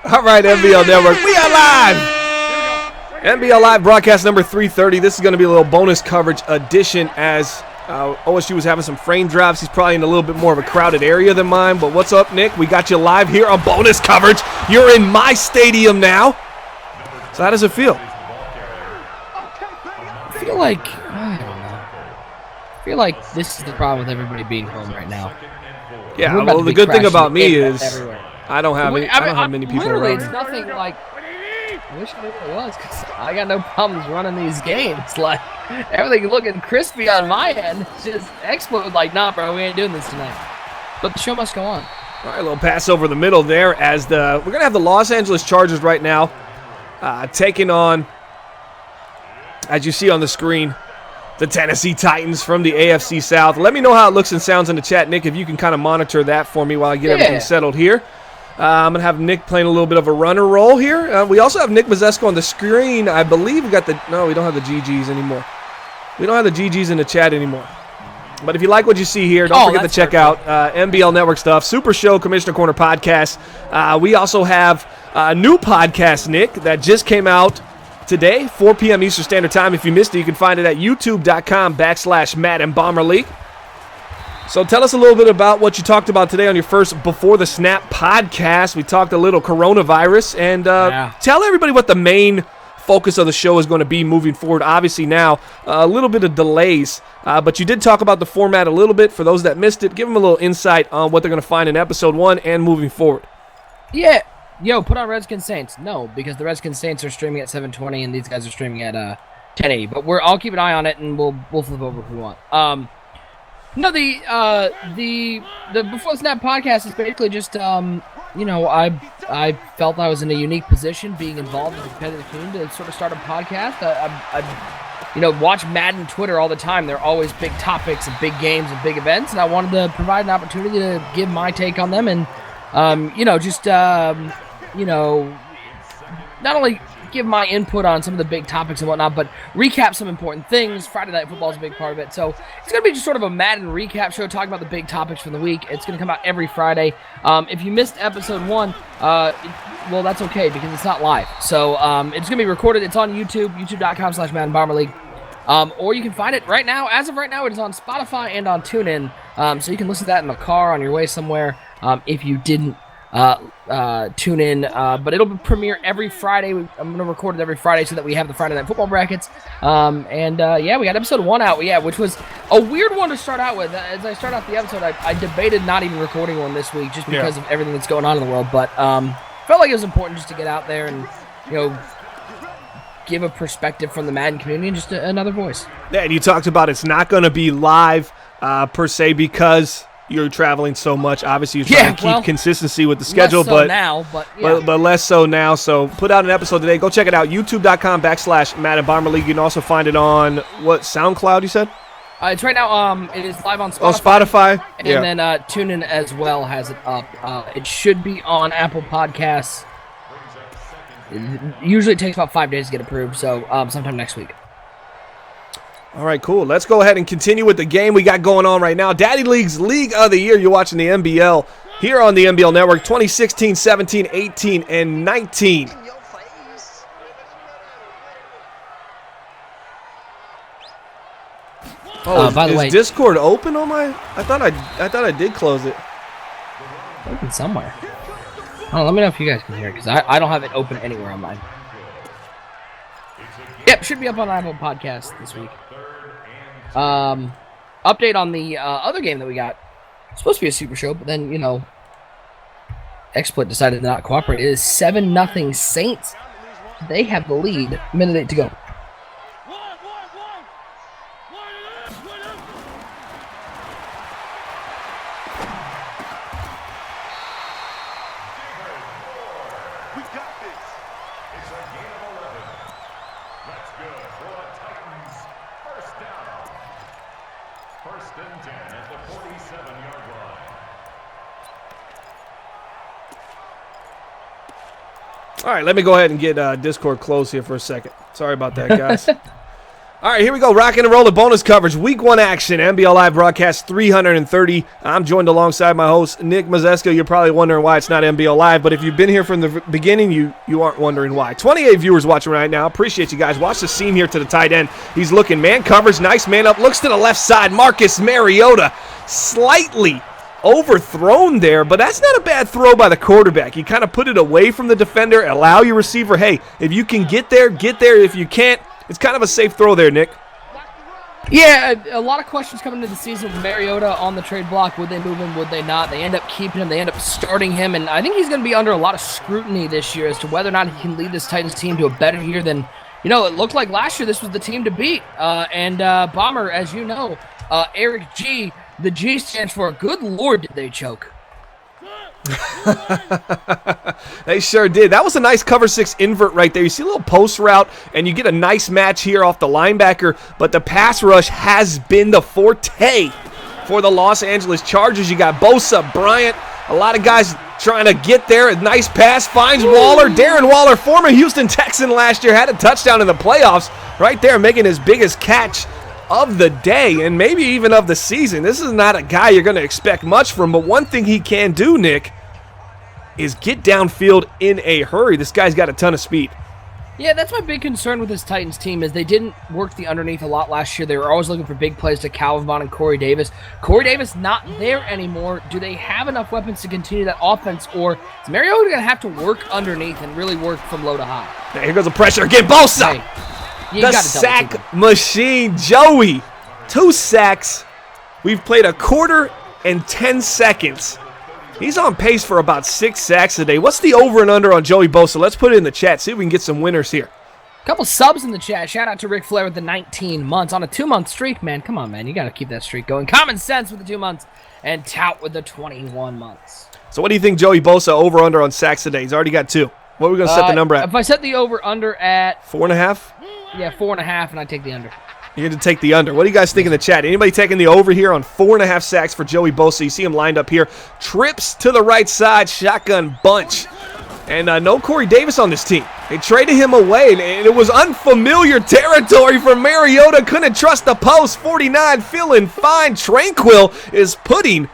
All right, NBL Network, we are live. NBL Live broadcast number 330. This is going to be a little bonus coverage edition as OSU was having some frame drops. He's probably in a little bit more of a crowded area than mine. But what's up, Nick? We got you live here on bonus coverage. You're in my stadium now. So how does it feel? I feel like, I don't know. I feel like this is the problem with everybody being home right now. Yeah, well, the good thing about me is I don't have many people literally, around. It's nothing like, I wish it really was, because I got no problems running these games. Like, everything looking crispy on my end. It's just Expo like, nah, bro, we ain't doing this tonight. But the show must go on. All right, a little pass over the middle there as we're going to have the Los Angeles Chargers right now taking on, as you see on the screen, the Tennessee Titans from the AFC South. Let me know how it looks and sounds in the chat, Nick, if you can kind of monitor that for me while I get everything settled here. I'm going to have Nick playing a little bit of a runner role here. We also have Nick Mazesko on the screen. I believe we don't have the GGs anymore. We don't have the GGs in the chat anymore. But if you like what you see here, don't forget to check out NBL Network stuff, Super Show, Commissioner Corner podcast. We also have a new podcast, Nick, that just came out today, 4 p.m. Eastern Standard Time. If you missed it, you can find it at youtube.com/Matt and Bomber League. So tell us a little bit about what you talked about today on your first Before the Snap podcast. We talked a little coronavirus, and tell everybody what the main focus of the show is going to be moving forward. Obviously now, a little bit of delays, but you did talk about the format a little bit. For those that missed it, give them a little insight on what they're going to find in Episode 1 and moving forward. Yeah. Yo, put on Redskins Saints. No, because the Redskins Saints are streaming at 720 and these guys are streaming at 1080. But I'll keep an eye on it and we'll flip over if we want. No, the Before the Snap podcast is basically just I felt I was in a unique position being involved in the competitive community to sort of start a podcast. I watch Madden Twitter all the time. There are always big topics and big games and big events, and I wanted to provide an opportunity to give my take on them and not only give my input on some of the big topics and whatnot, but recap some important things. Friday Night Football is a big part of it. So it's going to be just sort of a Madden recap show talking about the big topics from the week. It's going to come out every Friday. If you missed episode 1, well, that's okay because it's not live. So it's going to be recorded. It's on YouTube, youtube.com/Madden Bomber League. Or you can find it right now. As of right now, it is on Spotify and on TuneIn. So you can listen to that in the car on your way somewhere if you didn't tune in, but it'll premiere every Friday. I'm going to record it every Friday so that we have the Friday Night Football brackets. We got episode 1 out, which was a weird one to start out with. As I start out the episode, I debated not even recording one this week just because of everything that's going on in the world, but felt like it was important just to get out there and, give a perspective from the Madden community and just another voice. Yeah, and you talked about it's not going to be live per se because you're traveling so much. Obviously, you're trying to keep consistency with the schedule, but less so now. So put out an episode today. Go check it out. YouTube.com/Madden Bomber League. You can also find it on SoundCloud, you said? It's right now. It is live on Spotify. Oh, Spotify. And then TuneIn as well has it up. It should be on Apple Podcasts. Usually it takes about 5 days to get approved, so sometime next week. All right, cool. Let's go ahead and continue with the game we got going on right now. Daddy League's League of the Year. You're watching the NBL here on the NBL Network. 2016, 17, 18, and 19. Oh, by the way, Discord open on my? I thought I did close it. Open somewhere. Oh, let me know if you guys can hear it because I don't have it open anywhere on mine. Yep, should be up on Apple Podcasts this week. Update on the other game that we got. It's supposed to be a super show, but then, XSplit decided to not cooperate. It is 7-0 Saints. They have the lead. Minute 8 to go. That's good for the Titans. First down. First and 10 at the 47-yard line. All right, let me go ahead and get Discord closed here for a second. Sorry about that, guys. All right, here we go. Rocking and rolling bonus coverage. Week 1 action. NBL Live broadcast 330. I'm joined alongside my host, Nick Mazesco. You're probably wondering why it's not NBL Live, but if you've been here from the beginning, you aren't wondering why. 28 viewers watching right now. Appreciate you guys. Watch the seam here to the tight end. He's looking man coverage. Nice man up. Looks to the left side. Marcus Mariota slightly overthrown there, but that's not a bad throw by the quarterback. You kind of put it away from the defender, allow your receiver, hey, if you can get there, get there. If you can't, it's kind of a safe throw there, Nick. Yeah, a lot of questions coming into the season with Mariota on the trade block. Would they move him? Would they not? They end up keeping him. They end up starting him, and I think he's going to be under a lot of scrutiny this year as to whether or not he can lead this Titans team to a better year than, it looked like last year this was the team to beat. Bomber, as you know, Eric G., the G stands for good Lord, did they choke. They sure did. That was a nice cover 6 invert right there. You see a little post route, and you get a nice match here off the linebacker, but the pass rush has been the forte for the Los Angeles Chargers. You got Bosa, Bryant, a lot of guys trying to get there. A nice pass, finds Waller. Darren Waller, former Houston Texan last year, had a touchdown in the playoffs right there, making his biggest catch of the day and maybe even of the season. This is not a guy you're going to expect much from, but one thing he can do, Nick, is get downfield in a hurry. This guy's got a ton of speed. Yeah, that's my big concern with this Titans team is they didn't work the underneath a lot last year. They were always looking for big plays to Calvin Vaughn and Corey Davis. Corey Davis not there anymore. Do they have enough weapons to continue that offense, or is Mariota going to have to work underneath and really work from low to high? Now, here goes the pressure again. Bosa! Hey. The sack machine, Joey. 2 sacks. We've played a quarter and 10 seconds. He's on pace for about 6 sacks today. What's the over and under on Joey Bosa? Let's put it in the chat. See if we can get some winners here. Couple subs in the chat. Shout out to Ric Flair with the 19 months on a 2-month streak, man. Come on, man. You got to keep that streak going. Common Sense with the 2 months and Tout with the 21 months. So what do you think Joey Bosa over under on sacks today? He's already got 2. What are we going to set the number at? If I set the over under at 4.5? Yeah, 4.5, and I take the under. You're going to take the under. What do you guys think in the chat? Anybody taking the over here on 4.5 sacks for Joey Bosa? You see him lined up here. Trips to the right side, shotgun bunch. And no Corey Davis on this team. They traded him away, and it was unfamiliar territory for Mariota. Couldn't trust the post. 49, feeling fine. Tranquil is putting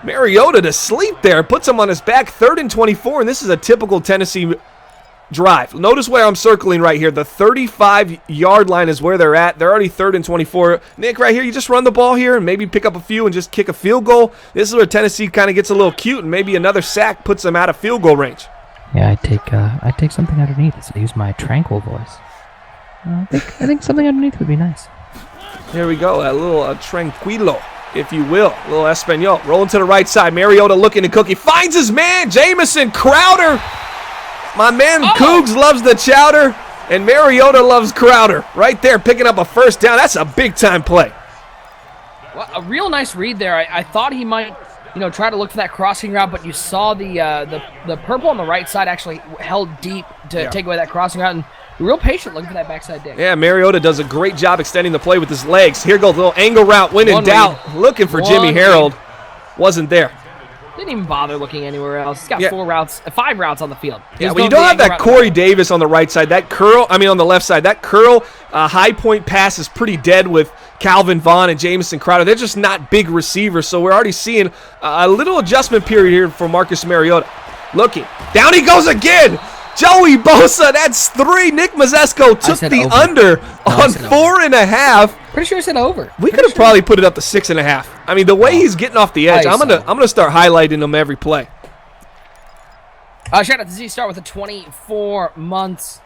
Mariota to sleep there. Puts him on his back. 3rd and 24, and this is a typical Tennessee drive. Notice where I'm circling right here. The 35-yard line is where they're at. They're already 3rd and 24. Nick, right here, you just run the ball here and maybe pick up a few and just kick a field goal. This is where Tennessee kind of gets a little cute, and maybe another sack puts them out of field goal range. Yeah, I take something underneath. So I use my tranquil voice. I think something underneath would be nice. Here we go, a little tranquilo, if you will. A little Espanol. Rolling to the right side. Mariota looking to cook. He finds his man, Jamison Crowder. My man Cougs loves the chowder, and Mariota loves Crowder. Right there, picking up a first down. That's a big-time play. Well, a real nice read there. I thought he might, try to look for that crossing route, but you saw the purple on the right side actually held deep to take away that crossing route, and real patient looking for that backside dig. Yeah, Mariota does a great job extending the play with his legs. Here goes a little angle route, when in doubt. Looking for Jimmy Harold. Wasn't there. Didn't even bother looking anywhere else. He's got 5 routes on the field. Yeah, when you don't have that Corey Davis on the right side, on the left side, that curl high point pass is pretty dead with Calvin Vaughn and Jamison Crowder. They're just not big receivers, so we're already seeing a little adjustment period here for Marcus Mariota. Looking. Down he goes again. Joey Bosa, that's 3. Nick Mazesco took the under on 4.5. Pretty sure I said over. We could have probably put it up to 6.5. I mean, the way he's getting off the edge, I'm gonna start highlighting him every play. Shout out to Z-Star with the 24 months.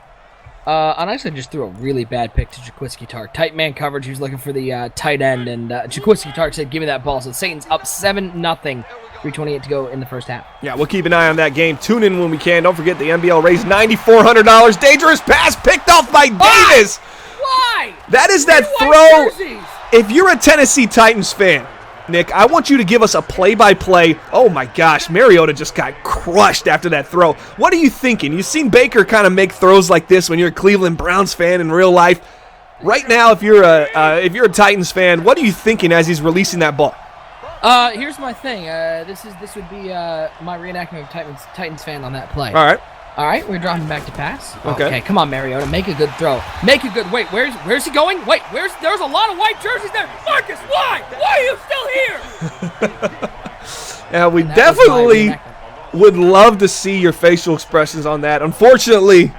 And I actually just threw a really bad pick to Jaquiski Tark. Tight man coverage. He was looking for the tight end, and Jaquiski Tark said, "Give me that ball." So Satan's up 7-0. 3:28 to go in the first half. Yeah, we'll keep an eye on that game. Tune in when we can. Don't forget the NBL raised $9,400. Dangerous pass picked off by Davis. Why? That is that throw. If you're a Tennessee Titans fan, Nick, I want you to give us a play-by-play. Oh, my gosh. Mariota just got crushed after that throw. What are you thinking? You've seen Baker kind of make throws like this when you're a Cleveland Browns fan in real life. Right now, if you're a Titans fan, what are you thinking as he's releasing that ball? Here's my thing. This would be my reenactment of Titans fan on that play. All right, we're dropping back to pass. Okay, come on, Mariota, make a good throw. Make a good. Wait, where's he going? Wait, there's a lot of white jerseys there. Marcus, why? Why are you still here? Yeah, we definitely would love to see your facial expressions on that. Unfortunately,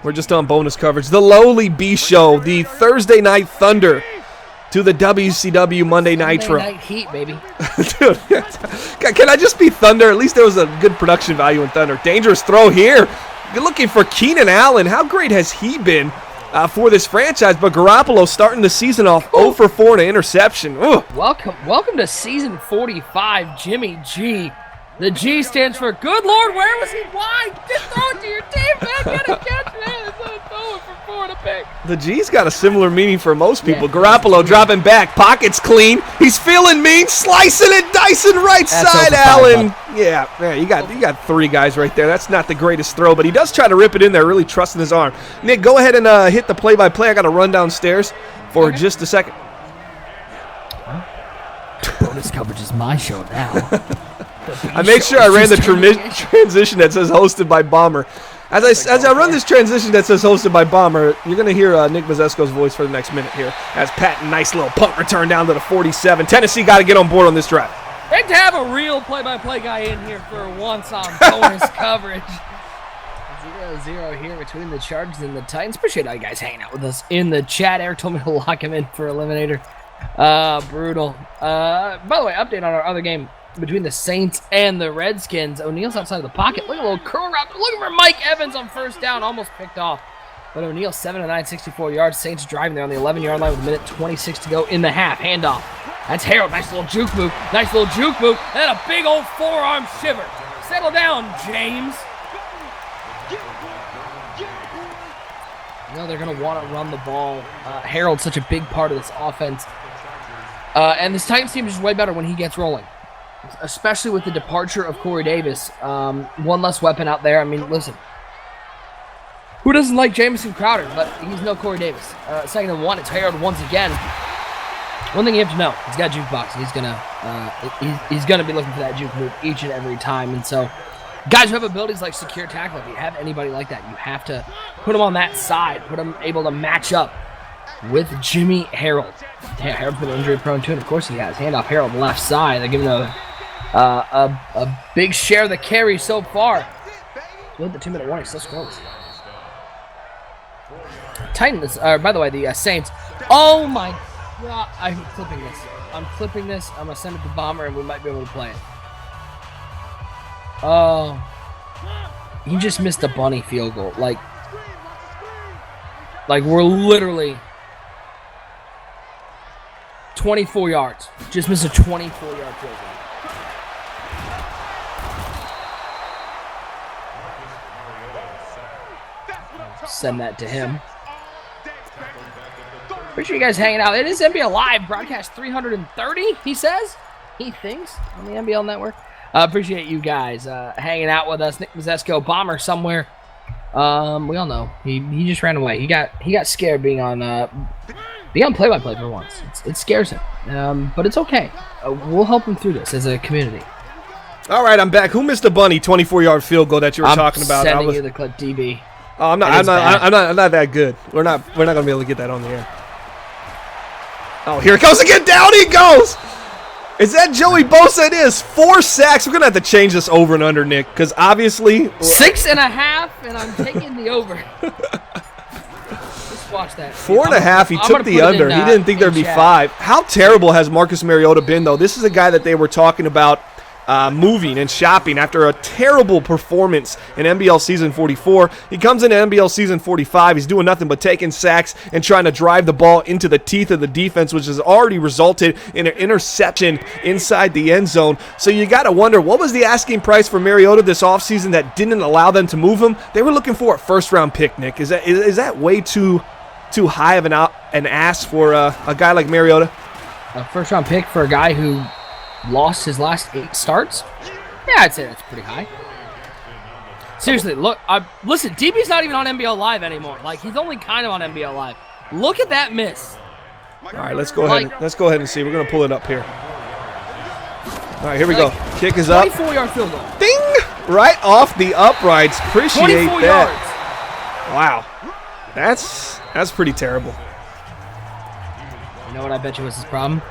we're just on bonus coverage. The Lowly B Show, the Thursday Night Thunder to the WCW Monday Nitro. Monday Night Heat, baby. Dude, can I just be Thunder? At least there was a good production value in Thunder. Dangerous throw here. You're looking for Keenan Allen. How great has he been for this franchise? But Garoppolo starting the season off 0 for 4 and an interception. Ooh. Welcome to season 45, Jimmy G. The G stands for good Lord, where was he? Why? Just throw it to your team, man. Get a catch, man. Throw it for 4 and a pick. The G's got a similar meaning for most people. Yeah. Garoppolo dropping back. Pockets clean. He's feeling mean. Slicing and dicing right side, Allen. Yeah, you got 3 guys right there. That's not the greatest throw, but he does try to rip it in there, really trusting his arm. Nick, go ahead and hit the play-by-play. I got to run downstairs for just a second. Bonus coverage is my show now. I made sure I ran the transition that says hosted by Bomber. As I run this transition that says hosted by Bomber, you're going to hear Nick Mazesco's voice for the next minute here. As Pat, nice little punt return down to the 47. Tennessee got to get on board on this drive. Great to have a real play-by-play guy in here for once on bonus coverage. 0-0 here between the Chargers and the Titans. Appreciate all you guys hanging out with us in the chat. Eric told me to lock him in for Eliminator. Brutal. By the way, update on our other game between the Saints and the Redskins. O'Neal's outside of the pocket. Look at a little curl route. Looking for Mike Evans on first down. Almost picked off. But O'Neal 7-9, 64 yards. Saints driving there on the 11-yard line with a minute 26 to go in the half. Handoff. That's Harold. Nice little juke move. Nice little juke move. And a big old forearm shiver. Settle down, James. You know they're going to want to run the ball. Harold's such a big part of this offense. And this Titans team is just way better when he gets rolling. Especially with the departure of Corey Davis. One less weapon out there. I mean, listen. Who doesn't like Jamison Crowder? But he's no Corey Davis. Second and 1, it's Harold once again. One thing you have to know, he's got a jukebox. He's gonna be looking for that juke move each and every time. And so, guys who have abilities like secure tackle, if you have anybody like that, you have to put them on that side. Put them able to match up with Jimmy Harold. Yeah, Harold's been injury prone too, and of course he has. Handoff Harold left side. They're giving a big share of the carry so far. With the 2-minute warning, still scrolls. Titans, by the way, the Saints. Oh my God, I'm clipping this. I'm gonna send it to Bomber, and we might be able to play it. Oh, he just missed a bunny field goal. Like we're literally 24 yards. Just missed a 24-yard field goal. Send that to him. Appreciate you guys hanging out. It is NBL Live, broadcast 330, he says. He thinks, on the NBL Network. Appreciate you guys hanging out with us. Nick Mazesco, Bomber somewhere. We all know. He just ran away. He got scared being on play-by-play for once. It scares him. But it's okay. We'll help him through this as a community. All right, I'm back. Who missed the bunny 24-yard field goal that you were talking about? I'm sending you the clip, DB. Oh, I'm not that good. We're not gonna be able to get that on the air. Oh, here it goes again. Down he goes. Is that Joey Bosa? It is. 4 sacks. We're gonna have to change this over and under, Nick, because obviously 6.5, and I'm taking the over. Just watch that. 4.5. He took the under. He didn't think there'd be 5. How terrible has Marcus Mariota been, though? This is a guy that they were talking about moving and shopping after a terrible performance in NBL Season 44. He comes into NBL Season 45. He's doing nothing but taking sacks and trying to drive the ball into the teeth of the defense, which has already resulted in an interception inside the end zone. So you got to wonder, what was the asking price for Mariota this offseason that didn't allow them to move him? They were looking for a first-round pick, Nick. Is that way too high of an ask for a guy like Mariota? A first-round pick for a guy who lost his last 8 starts. Yeah, I'd say that's pretty high. Seriously, look, listen, DB's not even on NBL Live anymore. Like, he's only kind of on NBL Live. Look at that miss. All right, let's go ahead. Let's go ahead and see. We're gonna pull it up here. All right, here we go. Kick is up. 24-yard field goal. Ding! Right off the uprights. Appreciate 24 that. yards. Wow, that's pretty terrible. You know what I bet you was his problem?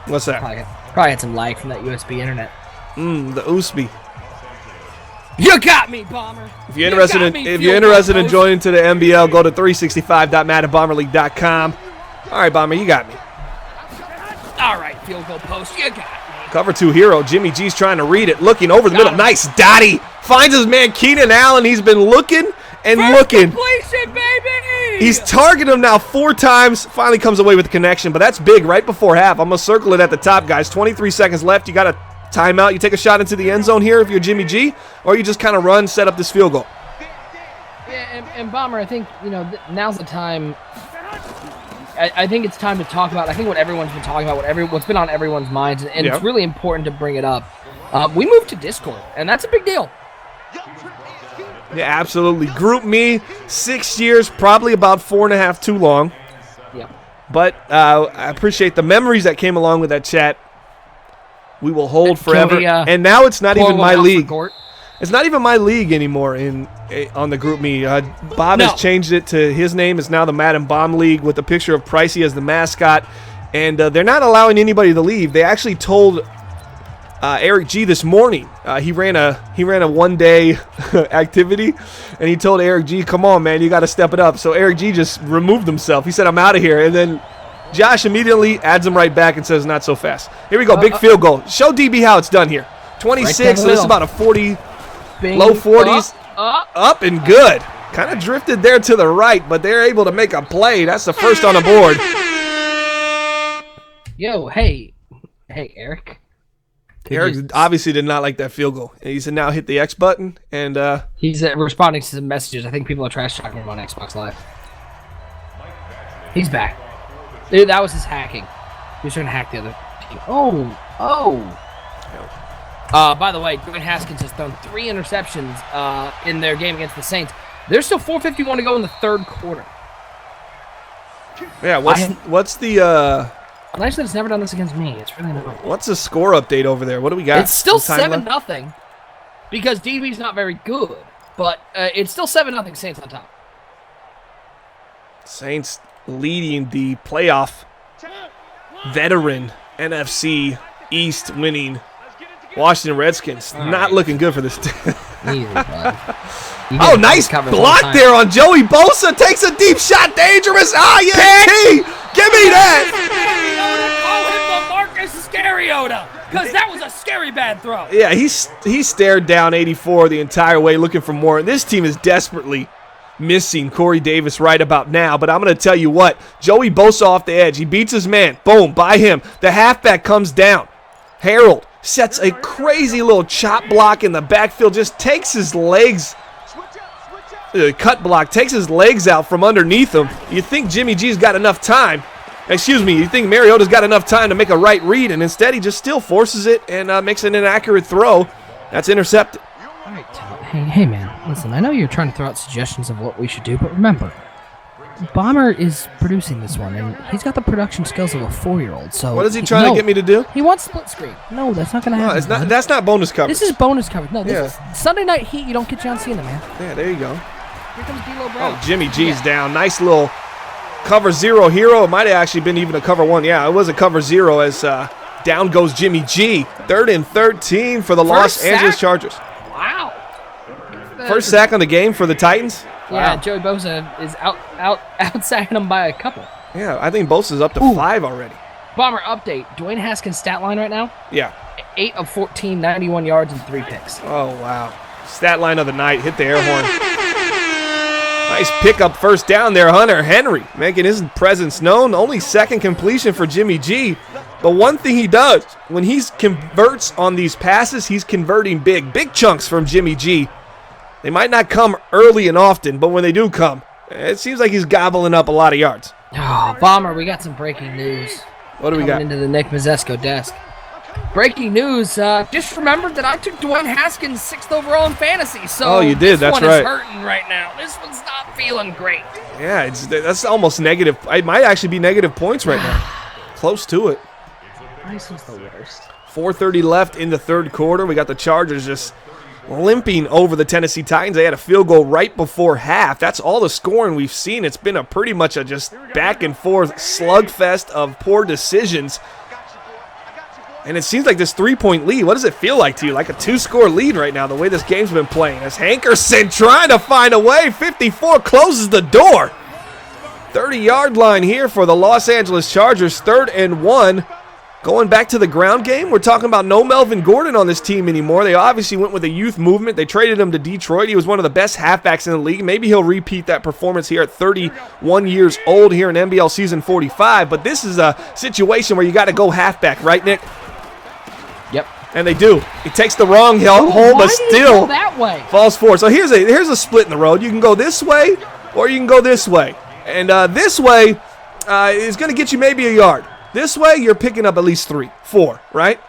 What's that? Probably had some lag from that USB internet. The USB. You got me, Bomber. If you're interested in joining to the NBL, go to 365.maddenbomberleague.com. All right, Bomber, you got me. All right, field goal post. You got me. Cover 2 hero. Jimmy G's trying to read it, looking over the middle. Nice dotty. Finds his man Keenan Allen. He's been looking and looking. Completion, baby. He's targeted him now 4 times. Finally comes away with the connection, but that's big right before half. I'm going to circle it at the top, guys. 23 seconds left. You got a timeout. You take a shot into the end zone here if you're Jimmy G, or you just kind of run, set up this field goal. Yeah, and Bomber, I think, now's the time. I think it's time to talk about, I think what everyone's been talking about, what's been on everyone's minds, and it's really important to bring it up. We moved to Discord, and that's a big deal. Yeah, absolutely. Group Me, 6 years, probably about 4.5 too long. Yeah. But I appreciate the memories that came along with that chat. We will hold forever. And now it's not even my league. It's not even my league anymore on the Group Me. Bob has changed it to his name. It's now the Madden Bomb League with a picture of Pricey as the mascot. And they're not allowing anybody to leave. They actually told Eric G this morning. He ran a one-day activity, and he told Eric G, "Come on, man, you got to step it up." So Eric G just removed himself. He said, "I'm out of here," and then Josh immediately adds him right back and says, "Not so fast." Here we go, big field goal. Show DB how it's done here. 26. Right, so this is about a 40, low 40s, up and good. Kind of drifted there to the right, but they're able to make a play. That's the first on the board. Yo, hey, Eric. Eric obviously did not like that field goal. He said now hit the X button, and he's responding to some messages. I think people are trash talking him on Xbox Live. He's back. Dude, that was his hacking. He was trying to hack the other team. By the way, Dwayne Haskins has thrown 3 interceptions in their game against the Saints. There's still 4:51 to go in the third quarter. Yeah, what's the Nice that it's never done this against me. It's really annoying. What's the score update over there? What do we got? It's still 7-0 because DB's not very good, but it's still 7-0 Saints on top. Saints leading the playoff veteran NFC East winning Washington Redskins. Not looking good for this team. Oh, nice block there on Joey Bosa. Takes a deep shot. Dangerous. T. Give me that. Call him the Marcus Scariota, because that was a scary bad throw. Yeah, he stared down 84 the entire way looking for more. And this team is desperately missing Corey Davis right about now. But I'm going to tell you what. Joey Bosa off the edge. He beats his man. Boom, by him. The halfback comes down. Harold sets a crazy little chop block in the backfield. Just takes his legs. Cut block. Takes his legs out from underneath him. You think Jimmy G's got enough time. You think Mariota's got enough time to make a right read, and instead he just still forces it and makes an inaccurate throw. That's intercepted. All right, hey man, listen, I know you're trying to throw out suggestions of what we should do, but remember, Bomber is producing this one, and he's got the production skills of a 4-year-old. So what is he trying to get me to do? He wants split screen. No, that's not going to happen. No, that's not bonus coverage. This is bonus coverage. No, this is Sunday Night Heat. You don't get John Cena, man. Yeah, there you go. Here comes D'Lo Brown. Oh, Jimmy G's down. Nice little cover 0 hero. It might have actually been even a cover 1. Yeah, it was a cover 0 as down goes Jimmy G. 3rd and 13 for the Los Angeles Chargers. Wow. First sack on the game for the Titans. Yeah, wow. Joey Bosa is outsacking him by a couple. Yeah, I think Bosa's up to 5 already. Bomber update. Dwayne Haskins' stat line right now? Yeah. 8 of 14, 91 yards, and 3 picks. Oh, wow. Stat line of the night. Hit the air horn. Nice pickup first down there, Hunter Henry, making his presence known. Only 2nd completion for Jimmy G. But one thing he does, when he converts on these passes, he's converting big chunks from Jimmy G. They might not come early and often, but when they do come, it seems like he's gobbling up a lot of yards. Oh, Bomber, we got some breaking news. What do we got? Into the Nick Mazesco desk. Breaking news, just remembered that I took Dwayne Haskins 6th overall in fantasy, so Oh, you did, this that's one right. is hurting right now. This one's not feeling great. Yeah, that's almost negative. It might actually be negative points right now. Close to it. This is the worst. 4:30 left in the third quarter. We got the Chargers just limping over the Tennessee Titans. They had a field goal right before half. That's all the scoring we've seen. It's been a pretty much a just back and forth slugfest of poor decisions. And it seems like this 3-point lead, what does it feel like to you? Like a 2-score lead right now, the way this game's been playing. As Hankerson trying to find a way. 54 closes the door. 30-yard line here for the Los Angeles Chargers. 3rd and 1. Going back to the ground game, we're talking about no Melvin Gordon on this team anymore. They obviously went with a youth movement. They traded him to Detroit. He was one of the best halfbacks in the league. Maybe he'll repeat that performance here at 31 years old here in NBL season 45. But this is a situation where you got to go halfback, right, Nick? Yep. And they do. He takes the wrong hole, Why but did he still go that way? falls forward. So here's a split in the road. You can go this way, or you can go this way. And this way is going to get you maybe a yard. This way, you're picking up at least 3, 4, right?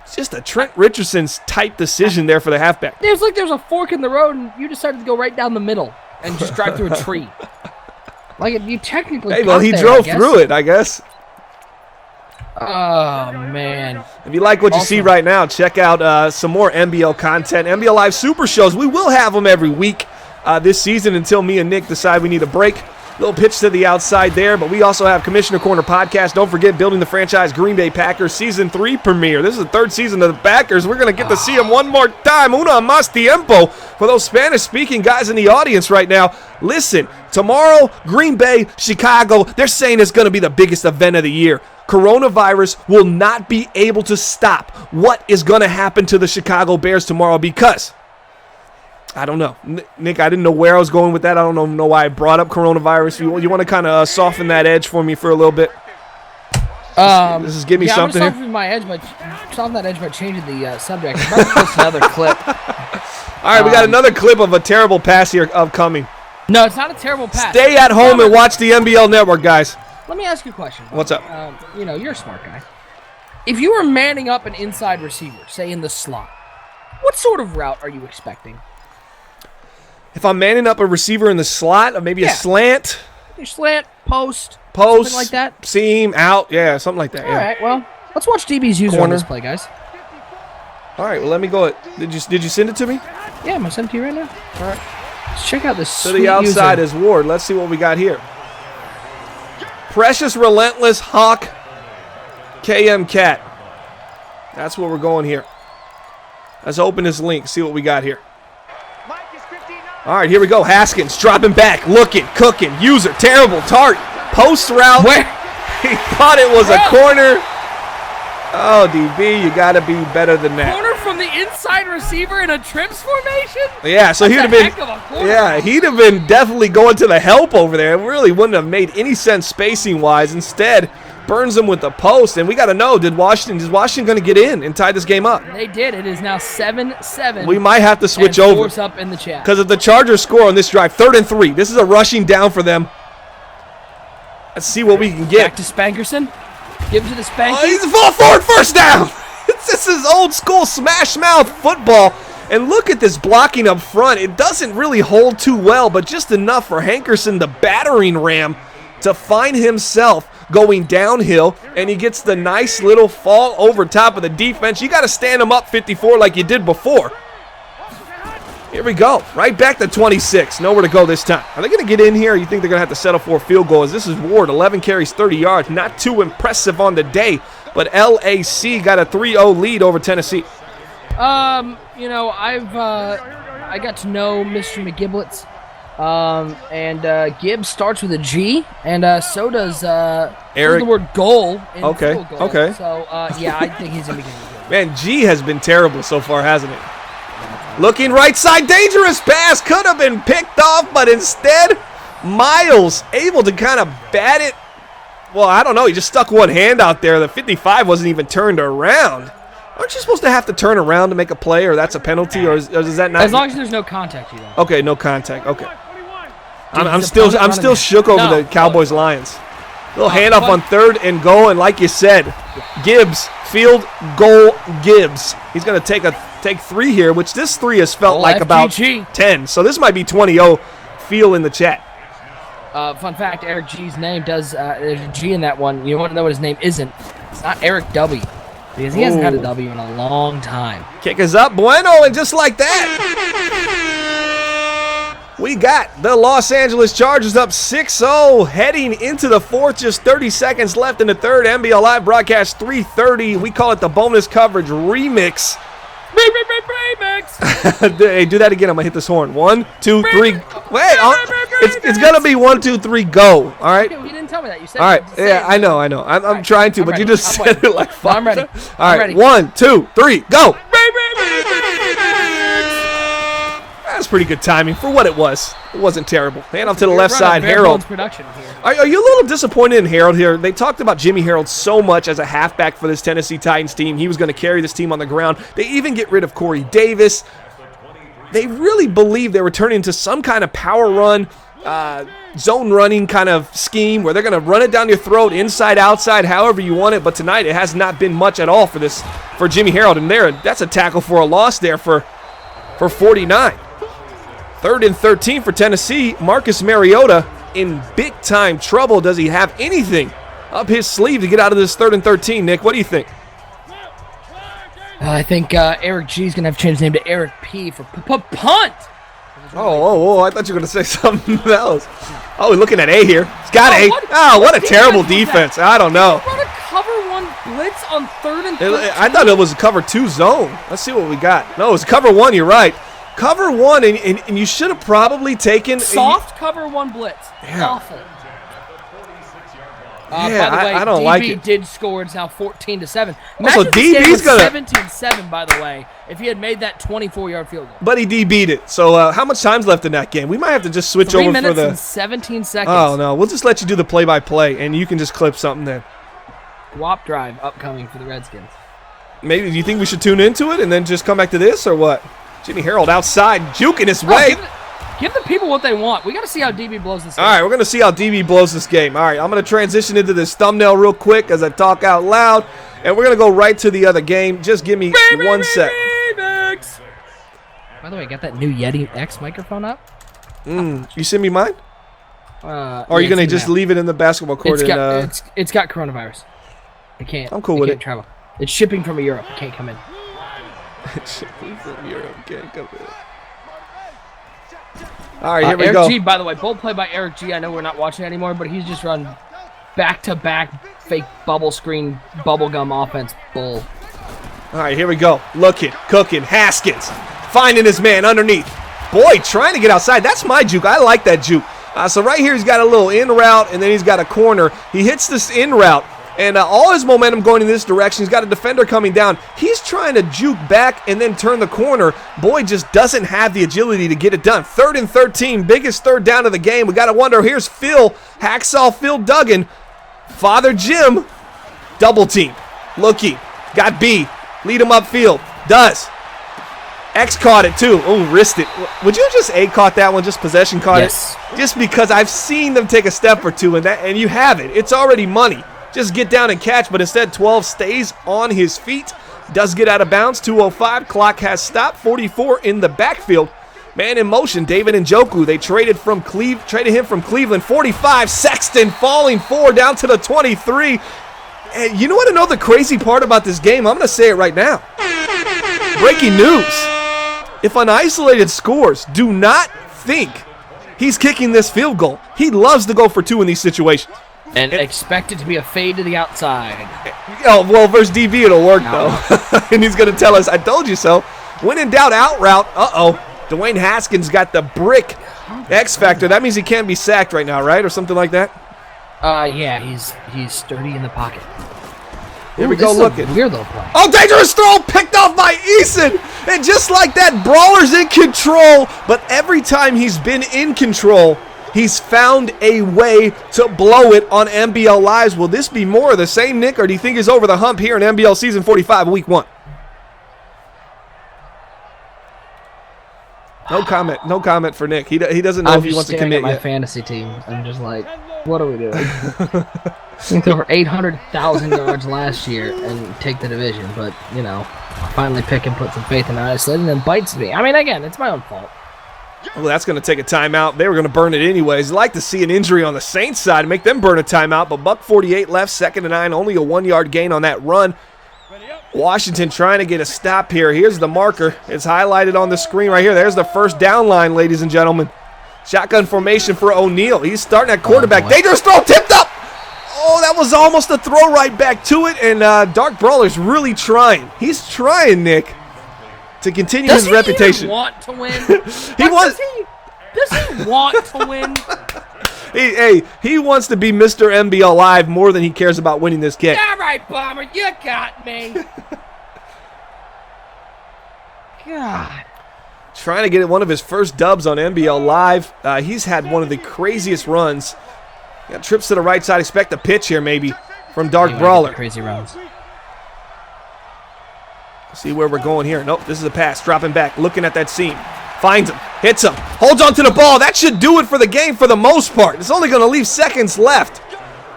It's just a Trent Richardson's type decision there for the halfback. There's a fork in the road, and you decided to go right down the middle and just drive through a tree. Like, you technically Hey, well, got he there, drove I guess. through it, I guess. Oh, man. If you like what you see Awesome. right now, check out some more NBL content. NBL Live Super Shows. We will have them every week this season until me and Nick decide we need a break. Little pitch to the outside there, but we also have Commissioner Corner Podcast. Don't forget, Building the Franchise Green Bay Packers Season 3 premiere. This is the 3rd season of the Packers. We're going to get to see them one more time. Una más tiempo for those Spanish-speaking guys in the audience right now. Listen, tomorrow, Green Bay, Chicago, they're saying it's going to be the biggest event of the year. Coronavirus will not be able to stop what is going to happen to the Chicago Bears tomorrow because I don't know. Nick, I didn't know where I was going with that. I don't know why I brought up coronavirus. You want to kind of soften that edge for me for a little bit? This is give me something I'm here. soften that edge by changing the subject. I'm about to post another clip. All right, we got another clip of a terrible pass here upcoming. No, it's not a terrible pass. Stay at home and watch the NBL Network, guys. Let me ask you a question. What's up? You're a smart guy. If you were manning up an inside receiver, say in the slot, what sort of route are you expecting? If I'm manning up a receiver in the slot, or maybe a slant, Your slant, post, post, something like that? seam, out, yeah, something like that. All Yeah. right, well, let's watch DB's user on Corner. this play, guys. All right, well, let me go. Did you send it to me? Yeah, I'm going to send it to you right now. All right. Let's check out this To sweet the outside user. is Ward. Let's see what we got here. Precious, relentless, Hawk, KM Cat. That's where we're going here. Let's open this link, see what we got here. All right, here we go. Haskins dropping back, looking, cooking, user, terrible, tart, post route. Where? He thought it was a corner. Oh, DB, you got to be better than that. Corner from the inside receiver in a trips formation? Yeah, so he'd have That's a been. heck of a corner. Yeah, he'd have been definitely going to the help over there. It really wouldn't have made any sense spacing wise. Instead, burns him with the post. And we got to know: is Washington going to get in and tie this game up? They did. It is now 7-7. We might have to switch and over force up in the chat. because if the Chargers score on this drive, 3rd and 3. This is a rushing down for them. Let's see what we can Back get. to Spankerson. Give it to the Spanky. Oh, he's fall forward, first down. This is old school smash mouth football. And look at this blocking up front. It doesn't really hold too well, but just enough for Hankerson, the battering ram, to find himself going downhill. And he gets the nice little fall over top of the defense. You got to stand him up 54 like you did before. Here we go. Right back to 26. Nowhere to go this time. Are they going to get in here, or you think they're going to have to settle for a field goal? As this is Ward, 11 carries, 30 yards. Not too impressive on the day, but LAC got a 3-0 lead over Tennessee. I got to know Mr. McGiblets. And Gibbs starts with a G, and so does Eric. the word goal. In Okay, field goal. okay. So, yeah, I think he's going to be good. Man, G has been terrible so far, hasn't it? Looking right side, dangerous pass. Could have been picked off, but instead, Miles able to kind of bat it. Well, I don't know. He just stuck one hand out there. The 55 wasn't even turned around. Aren't you supposed to have to turn around to make a play, or that's a penalty, or is that not? As long as there's no contact, you don't. Okay, no contact. Okay. I'm his still opponent running shook over No. the Cowboys Lions. Little handoff on 3rd and goal, and like you said, Gibbs Field goal Gibbs. He's going to take 3 here, which this 3 has felt like about FGG. 10. So this might be 20-0 feel in the chat. Fun fact, Eric G's name there's a G in that one. You want to know what his name isn't? It's not Eric W. Because he hasn't had a W in a long time. Kick is up, Bueno, and just like that, we got the Los Angeles Chargers up 6-0, heading into the 4th, just 30 seconds left in the 3rd. NBL Live broadcast 3:30. We call it the bonus coverage remix. Remix! Hey, do that again. I'm going to hit this horn. 1, 2, 3. Wait, it's going to be 1, 2, 3, go. All right? You didn't tell me that. You said All right. it. Yeah, I know. I'm trying to, I'm but ready. you just I'm said ready. it like fuck. I'm ready. All I'm right. ready. 1, 2, 3, go. That's pretty good timing for what it was. It wasn't terrible. Hand off to the left side, Harold. Production here. Are you a little disappointed in Harold here? They talked about Jimmy Harold so much as a halfback for this Tennessee Titans team. He was going to carry this team on the ground. They even get rid of Corey Davis. They really believe they were turning into some kind of power run, zone running kind of scheme where they're going to run it down your throat, inside, outside, however you want it. But tonight it has not been much at all for Jimmy Harold. And that's a tackle for a loss there for 49. 3rd and 13 for Tennessee. Marcus Mariota in big-time trouble. Does he have anything up his sleeve to get out of this 3rd and 13, Nick? What do you think? I think Eric G's going to have to change his name to Eric P for punt. Oh, I thought you were going to say something else. Oh, we're looking at A here. He's got A. What a terrible defense. I don't know. Run a cover 1 blitz on 3rd and 13. I thought it was a cover 2 zone. Let's see what we got. No, it was cover 1. You're right. Cover 1, and you should have probably taken soft cover 1 blitz. Yeah. Awful. Yeah, by the way, I don't DB like it. did score. It's now 14-7. Also, Imagine if DB's was gonna 17-7. By the way, if he had made that 24-yard field goal. But he DB'd it. So how much time's left in that game? We might have to just switch 3 over minutes for the. and 17 seconds. Oh no, we'll just let you do the play-by-play, and you can just clip something then. WAP drive upcoming for the Redskins. Maybe do you think we should tune into it and then just come back to this, or what? Jimmy Harold outside, juking his way. Give the people what they want. We got to see how DB blows this game. All right, we're going to see how DB blows this game. All right, I'm going to transition into this thumbnail real quick as I talk out loud, and we're going to go right to the other game. Just give me 1 sec. By the way, got that new Yeti X microphone up? You send me mine? Or are you yeah, going to it's in just the leave it in the basketball court? It's got coronavirus. It can't. I'm cool with can't it. Travel. It's shipping from Europe. It can't come in. All right, here we Eric go. G, by the way, bold play by Eric G. I know we're not watching anymore, but he's just run back-to-back fake bubble screen, bubblegum offense bull. All right, here we go. Looking, cooking, Haskins finding his man underneath. Boy, trying to get outside. That's my juke. I like that juke. So right here, he's got a little in route, and then he's got a corner. He hits this in route, and all his momentum going in this direction. He's got a defender coming down. He's trying to juke back and then turn the corner. Boyd just doesn't have the agility to get it done. 3rd and 13, biggest 3rd down of the game. We got to wonder, here's Hacksaw Phil Duggan. Father Jim, double team. Looking, got B, lead him upfield. Does. X caught it too. Oh, wrist it. Would you just caught that one? Just possession caught it? Just because I've seen them take a step or two, and you have it. It's already money. Just get down and catch, but instead 12 stays on his feet. Does get out of bounds. 2:05. Clock has stopped. 44 in the backfield. Man in motion. David Njoku. They traded him from Cleveland. 45. Sexton falling 4 down to the 23. And you know what? I know the crazy part about this game. I'm going to say it right now. Breaking news. If an isolated scores, do not think he's kicking this field goal. He loves to go for 2 in these situations. And expect it to be a fade to the outside. Oh, well, versus DB it'll work, though. And he's going to tell us, I told you so. When in doubt, out route. Uh-oh. Dwayne Haskins got the brick X factor. That means he can't be sacked right now, right? Or something like that? Yeah, he's sturdy in the pocket. Here we go looking. Weird little play. Oh, dangerous throw picked off by Eason. And just like that, Brawler's in control. But every time he's been in control, he's found a way to blow it on NBL Lives. Will this be more of the same, Nick, or do you think he's over the hump here in NBL Season 45, Week 1? No comment. No comment for Nick. He doesn't know if he wants to commit my yet. fantasy team. I'm just like, what are we doing? We threw over 800,000 yards last year and take the division, but, you know, I finally pick and put some faith in Iceland and then bites me. I mean, again, it's my own fault. Well, that's going to take a timeout. They were going to burn it anyways. I'd like to see an injury on the Saints side and make them burn a timeout, but $1:48 left, 2nd and 9, only a 1-yard gain on that run. Washington trying to get a stop here. Here's the marker. It's highlighted on the screen right here. There's the first down line, ladies and gentlemen. Shotgun formation for O'Neal. He's starting at quarterback. boy. Dangerous throw, tipped up. Oh, that was almost a throw right back to it, and Dark Brawler's really trying. He's trying, Nick, to continue his reputation. Even want to win? He wants. Does he want to win? He wants to be Mr. NBL Live more than he cares about winning this game. All right, Bomber, you got me. God. Trying to get one of his first dubs on NBL Live. He's had one of the craziest runs. Got trips to the right side. Expect a pitch here maybe from Dark Brawler. Crazy runs. See where we're going here. Nope, this is a pass. Dropping back, looking at that seam. Finds him, hits him, holds on to the ball. That should do it for the game for the most part. It's only going to leave seconds left.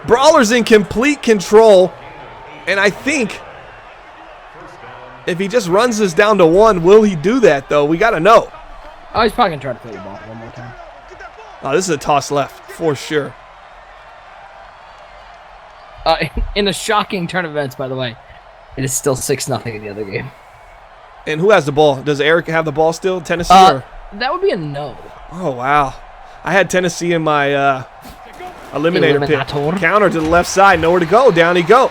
Brawler's in complete control. And I think if he just runs this down to 1, will he do that, though? We got to know. Oh, he's probably going to try to throw the ball one more time. Oh, this is a toss left for sure. In a shocking turn of events, by the way, it is still 6-0 in the other game. And who has the ball? Does Eric have the ball still? Tennessee? Or? That would be a no. Oh, wow. I had Tennessee in my eliminator pick. Eliminator. Counter to the left side. Nowhere to go. Down he goes.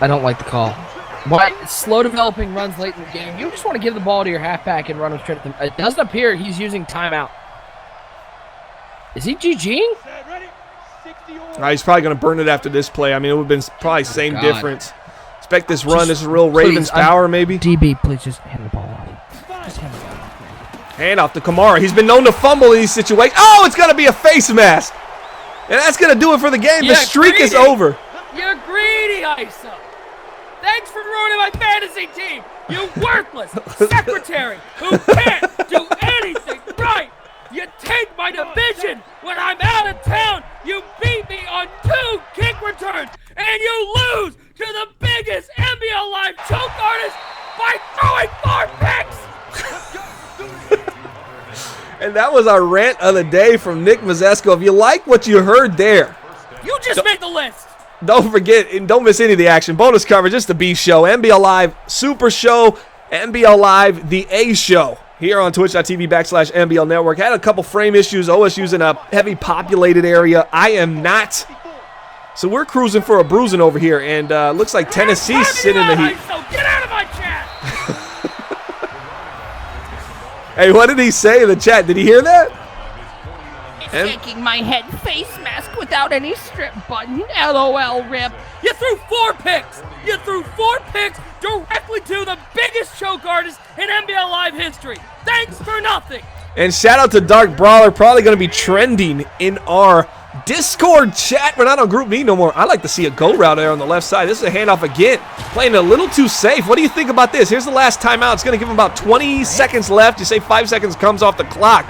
I don't like the call. Why slow developing runs late in the game? You just want to give the ball to your halfback and run him straight at them. It doesn't appear he's using timeout. Is he GGing? He's probably going to burn it after this play. I mean, it would have been probably same God. difference. Expect this run. This is real Ravens power, maybe. DB, please just hand the ball off. Just hand the ball off. Hand off to Kamara. He's been known to fumble in these situations. Oh, it's going to be a face mask. And that's going to do it for the game. The streak is over. You're greedy, ISO. Thanks for ruining my fantasy team. You worthless secretary who can't do anything right. You take my division when I'm out of town. You beat me on 2 kick returns. And you lose to the biggest NBL Live choke artist by throwing 4 picks. And that was our rant of the day from Nick Mazesco. If you like what you heard there, You just made the list. don't forget and don't miss any of the action. Bonus coverage, just the B show. NBL Live Super Show. NBL Live The A Show. Here on twitch.tv/NBL Network. Had a couple frame issues. OSU's in a heavy populated area. I am not. So we're cruising for a bruising over here. And looks like Tennessee's sitting in the heat. So get out of my chat. Hey, what did he say in the chat? Did he hear that? Taking my head face mask without any strip button. LOL rip. You threw 4 picks. You threw 4 picks directly to the biggest choke artist in NBL Live history. Thanks for nothing. And shout out to Dark Brawler. Probably going to be trending in our Discord chat. We're not on Group Me no more. I like to see a go route there on the left side. This is a handoff again. Playing a little too safe. What do you think about this? Here's the last timeout. It's going to give him about 20 seconds left. You say 5 seconds comes off the clock.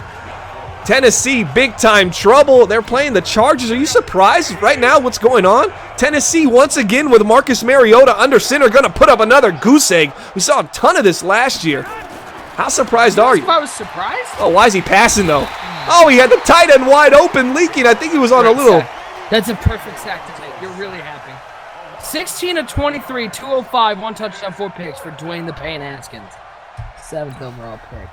Tennessee, big time trouble. They're playing the Chargers. Are you surprised right now what's going on? Tennessee once again with Marcus Mariota under center going to put up another goose egg. We saw a ton of this last year. How surprised are you? I was surprised. Oh, why is he passing though? Oh, he had the tight end wide open leaking. I think he was on a little. That's a perfect sack to take. You're really happy. 16 of 23, 205, 1 touchdown, 4 picks for Dwayne the Pain Haskins. 7th overall pick.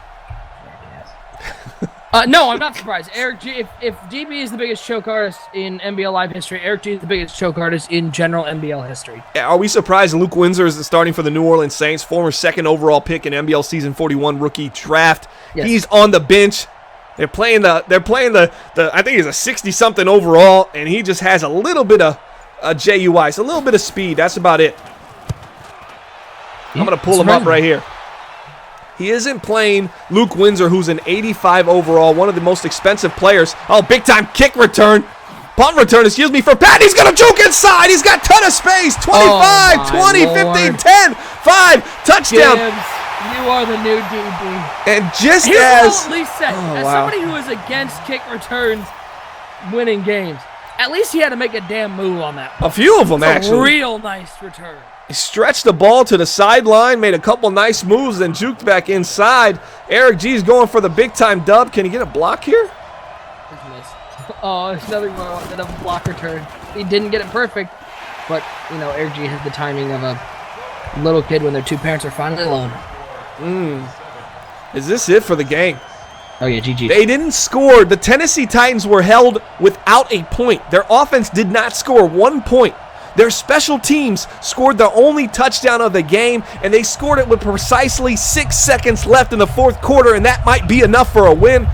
No, I'm not surprised. Eric G. If DB is the biggest choke artist in NBL Live history, Eric G is the biggest choke artist in general NBL history. Are we surprised Luke Windsor is starting for the New Orleans Saints, former 2nd overall pick in NBL season 41 rookie draft? Yes. He's on the bench. They're playing the I think he's a 60 something overall, and he just has a little bit of JUI, so a little bit of speed. That's about it. I'm gonna pull him up right here. He isn't playing Luke Windsor, who's an 85 overall, one of the most expensive players. Oh, big-time kick return. Punt return, excuse me, for Pat. He's going to juke inside. He's got a ton of space. 25, 20, Lord. 15, 10, 5, touchdown. Gibbs, you are the new DB. And just Here's as... what I'll at least say. As wow. somebody who is against kick returns winning games, At least he had to make a damn move on that. A few of them, It's a actually. real nice return. He stretched the ball to the sideline, made a couple nice moves, then juked back inside. Eric G's going for the big-time dub. Can he get a block here? Oh, it's another block return. He didn't get it perfect, but, Eric G has the timing of a little kid when their two parents are finally alone. Is this it for the game? Oh, yeah, GG. They didn't score. The Tennessee Titans were held without a point. Their offense did not score 1 point. Their special teams scored the only touchdown of the game, and they scored it with precisely 6 seconds left in the fourth quarter, and that might be enough for a win.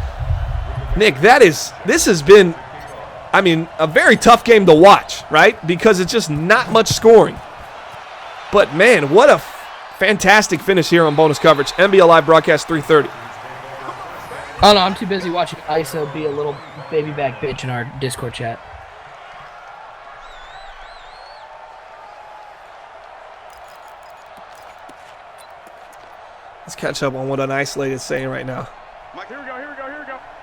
Nick, this has been, a very tough game to watch, right? Because it's just not much scoring. But, man, what a fantastic finish here on Bonus Coverage. NBL Live Broadcast 330. Oh, no, I'm too busy watching ISO be a little baby back bitch in our Discord chat. Let's catch up on what an isolated is saying right now. Mike, here we go.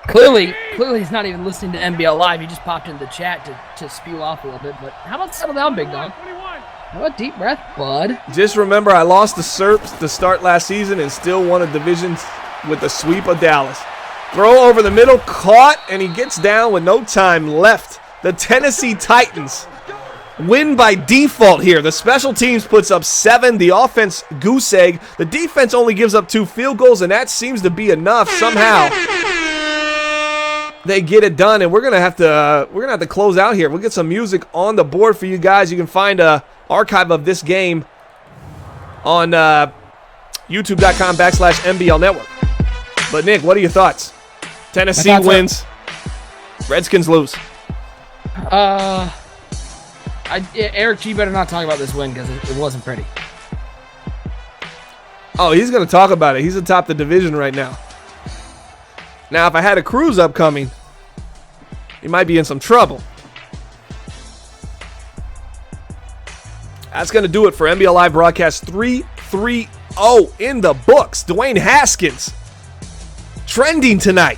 Clearly he's not even listening to NBL Live. He just popped into the chat to spew off a little bit. But how about settle down, big dog? How about deep breath, bud? Just remember, I lost the Serps to start last season and still won a division with the sweep of Dallas. Throw over the middle, caught, and he gets down with no time left. The Tennessee Titans win by default here. The special teams puts up 7. The offense, goose egg. The defense only gives up 2 field goals, and that seems to be enough somehow. They get it done, and we're gonna have to close out here. We'll get some music on the board for you guys. You can find a archive of this game on YouTube.com/NBL Network. But Nick, what are your thoughts? Tennessee wins. Redskins lose. Eric G better not talk about this win because it wasn't pretty. Oh, he's gonna talk about it. He's atop the division right now. Now, if I had a cruise upcoming, he might be in some trouble. That's going to do it for NBL Live Broadcast 330 in the books. Dwayne Haskins trending tonight.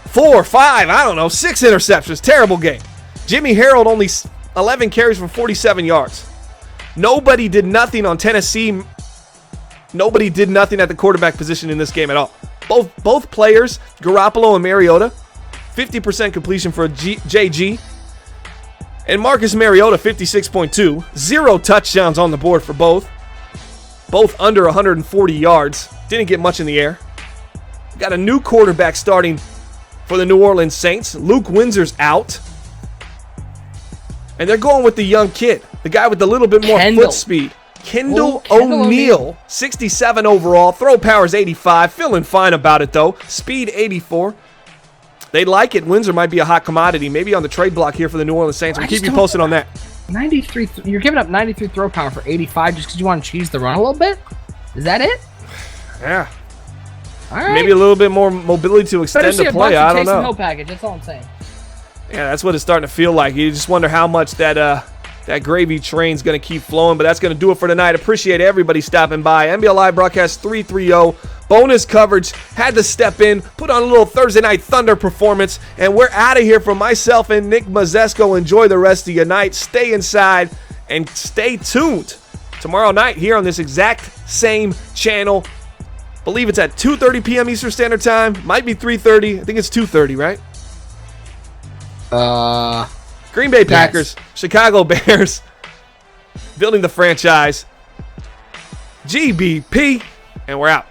4, 5, 6 interceptions. Terrible game. Jimmy Harold only 11 carries for 47 yards. Nobody did nothing on Tennessee. Nobody did nothing at the quarterback position in this game at all. Both players, Garoppolo and Mariota, 50% completion for JG. And Marcus Mariota, 56.2. 0 touchdowns on the board for both. Both under 140 yards. Didn't get much in the air. Got a new quarterback starting for the New Orleans Saints. Luke Windsor's out. And they're going with the young kid. The guy with a little bit more foot speed. Kendall O'Neal, 67 overall. Throw power's 85. Feeling fine about it, though. Speed, 84. They like it. Windsor might be a hot commodity. Maybe on the trade block here for the New Orleans Saints. We'll keep you posted on that. 93. You're giving up 93 throw power for 85 just because you want to cheese the run a little bit? Is that it? Yeah. All right. Maybe a little bit more mobility to extend the play. I don't know. Hill package. That's all I'm saying. Yeah, that's what it's starting to feel like. You just wonder how much that gravy train's going to keep flowing, but that's going to do it for tonight. Appreciate everybody stopping by. NBL Live Broadcast 330. Bonus coverage. Had to step in, put on a little Thursday Night Thunder performance, and we're out of here from myself and Nick Mazesko. Enjoy the rest of your night. Stay inside and stay tuned. Tomorrow night here on this exact same channel. Believe it's at 2:30 p.m. Eastern Standard Time. Might be 3:30. I think it's 2:30, right? Green Bay Packers, yes. Chicago Bears, building the franchise, GBP, and we're out.